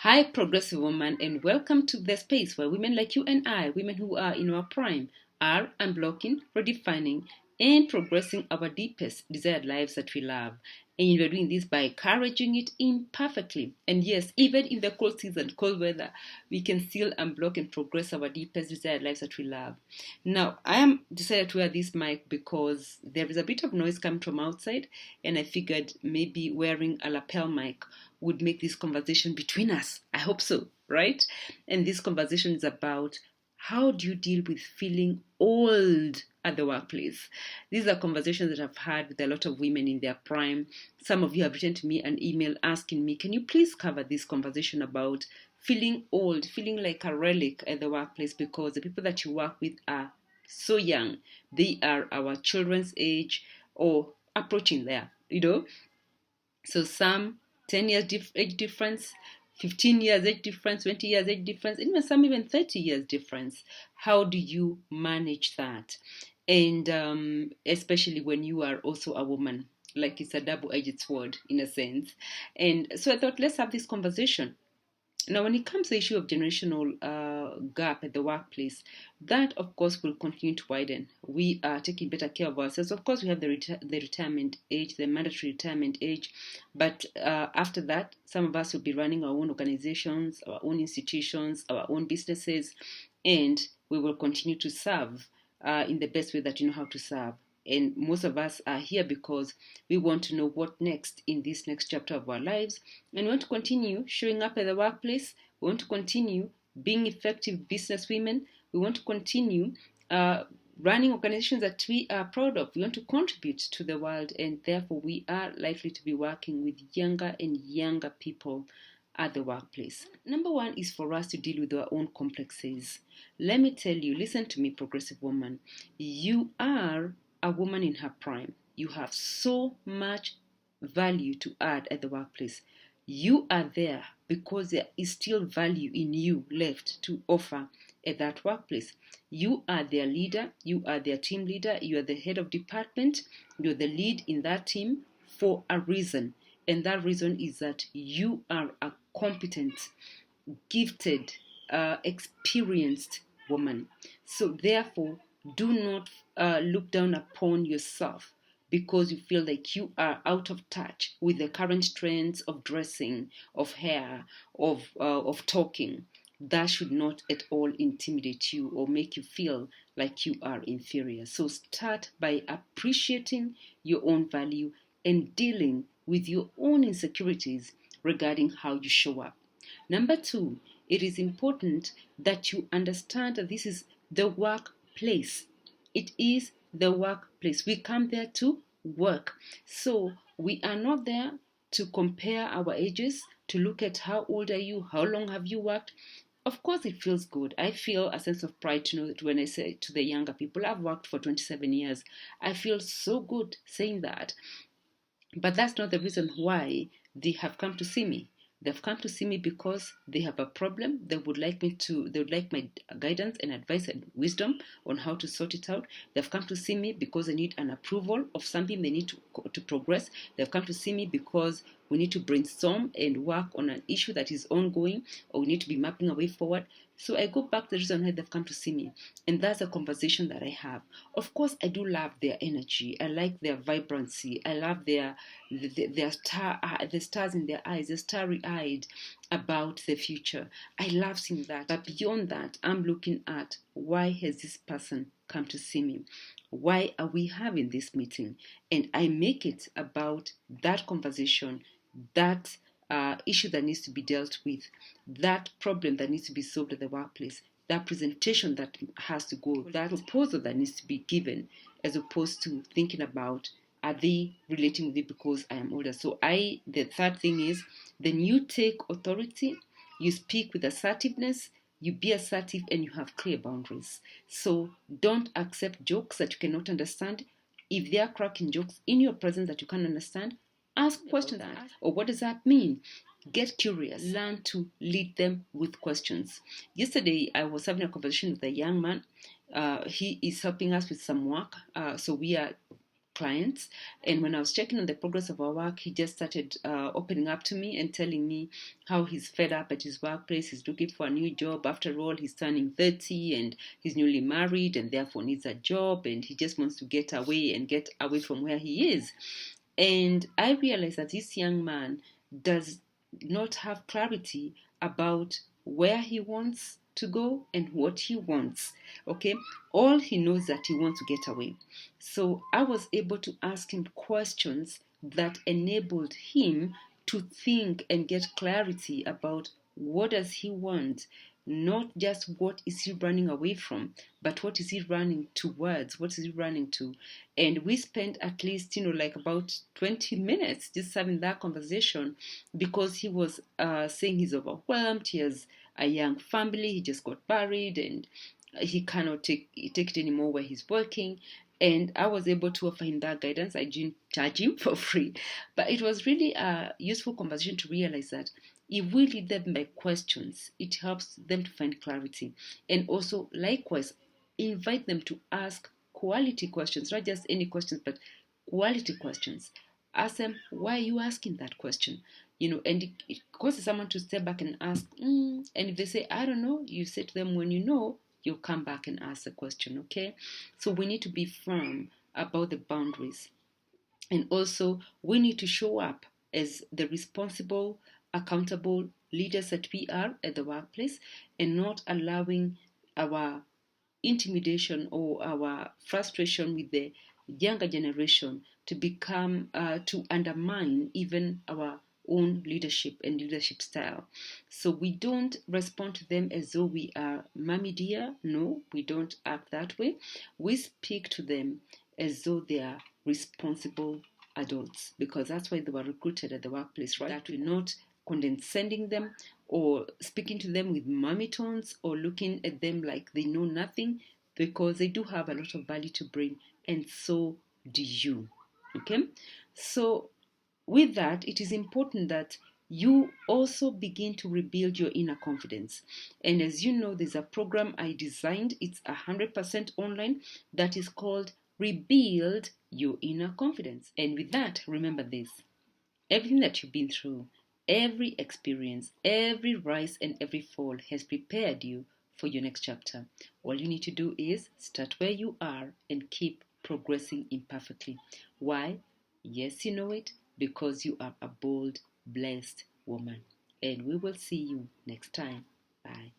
Hi, progressive woman, and welcome to the space where women like you and I, women who are in our prime, are unblocking, redefining, and progressing our deepest desired lives that we love. And we're doing this by encouraging it imperfectly. And yes, even in the cold season, cold weather, we can still unblock and progress our deepest desired lives that we love. Now, I am decided to wear this mic because there is a bit of noise coming from outside, and I figured maybe wearing a lapel mic would make this conversation between us. I hope so, right? And this conversation is about how do you deal with feeling old at the workplace? These are conversations that I've had with a lot of women in their prime. Some of you have written to me an email asking me, can you please cover this conversation about feeling old, feeling like a relic at the workplace because the people that you work with are so young. They are our children's age or approaching there. So some 10 years age difference, 15 years age difference, 20 years age difference, even 30 years difference. How do you manage that? And especially when you are also a woman, like it's a double-edged sword in a sense. And so I thought, let's have this conversation. Now, when it comes to the issue of generational gap at the workplace, that of course will continue to widen. We are taking better care of ourselves. Of course, we have the retirement age, the mandatory retirement age, but after that, some of us will be running our own organizations, our own institutions, our own businesses, and we will continue to serve in the best way that you know how to serve. And most of us are here because we want to know what next in this next chapter of our lives. And we want to continue showing up at the workplace. We want to continue being effective business women. We want to continue running organizations that we are proud of. We want to contribute to the world, and therefore we are likely to be working with younger and younger people at the workplace. Number one is for us to deal with our own complexes. Let me tell you, listen to me, progressive woman. You are a woman in her prime. You have so much value to add at the workplace. You are there because there is still value in you left to offer at that workplace. You are their leader, you are their team leader, you are the head of department, you're the lead in that team for a reason. And that reason is that you are a competent, gifted, experienced woman. So therefore, do not look down upon yourself because you feel like you are out of touch with the current trends of dressing, of hair, of talking. That should not at all intimidate you or make you feel like you are inferior. So start by appreciating your own value and dealing with your own insecurities regarding how you show up. Number two, it is important that you understand that this is the workplace. It is the workplace. We come there to work. So we are not there to compare our ages, to look at how old are you, how long have you worked. Of course, it feels good. I feel a sense of pride to know that when I say to the younger people, I've worked for 27 years. I feel so good saying that. But that's not the reason why they have come to see me. They've come to see me because they have a problem. They would like my guidance and advice and wisdom on how to sort it out. They've come to see me because they need an approval of something they need to progress. They've come to see me because we need to brainstorm and work on an issue that is ongoing, or we need to be mapping a way forward. So I go back to the reason why they've come to see me. And that's a conversation that I have. Of course, I do love their energy. I like their vibrancy. I love the stars in their eyes. They're starry-eyed about the future. I love seeing that. But beyond that, I'm looking at why has this person come to see me? Why are we having this meeting? And I make it about that conversation, that issue that needs to be dealt with, that problem that needs to be solved at the workplace, that presentation that has to go, that proposal that needs to be given, as opposed to thinking about, are they relating with me because I am older? So the third thing is, then you take authority, you speak with assertiveness, you be assertive, and you have clear boundaries. So don't accept jokes that you cannot understand. If they are cracking jokes in your presence that you can't understand, ask questions. Or what does that mean? Get curious. Learn to lead them with questions. Yesterday, I was having a conversation with a young man. He is helping us with some work. So we are clients. And when I was checking on the progress of our work, he just started opening up to me and telling me how he's fed up at his workplace. He's looking for a new job. After all, he's turning 30 and he's newly married and therefore needs a job, and he just wants to get away from where he is. And I realized that this young man does not have clarity about where he wants to go and what he wants. Okay, all he knows that he wants to get away. So I was able to ask him questions that enabled him to think and get clarity about what does he want, not just what is he running away from, but what is he running towards, what is he running to. And we spent at least like about 20 minutes just having that conversation, because he was saying he's overwhelmed. He has a young family, he just got married, and he cannot take it anymore where he's working. And I was able to offer him that guidance. I didn't charge him for free, but it was really a useful conversation to realize that if we lead them by questions, it helps them to find clarity. And also, likewise, invite them to ask quality questions, not just any questions, but quality questions. Ask them, why are you asking that question? And it causes someone to step back and ask, and if they say, I don't know, you say to them, when you know, you'll come back and ask the question, okay? So we need to be firm about the boundaries. And also, we need to show up as the responsible, accountable leaders that we are at the workplace, and not allowing our intimidation or our frustration with the younger generation to become to undermine even our own leadership and leadership style. So we don't respond to them as though we are mommy dear. No, we don't act that way. We speak to them as though they are responsible adults, because that's why they were recruited at the workplace, right? That we're not condescending them or speaking to them with mommy tones or looking at them like they know nothing, because they do have a lot of value to bring, and so do you. Okay, so with that, it is important that you also begin to rebuild your inner confidence. And as you know, there's a program I designed, it's 100% online, that is called Rebuild Your Inner Confidence. And with that, remember this: everything that you've been through, every experience, every rise and every fall has prepared you for your next chapter. All you need to do is start where you are and keep progressing imperfectly. Why? Yes, you know it, because you are a bold, blessed woman. And we will see you next time. Bye.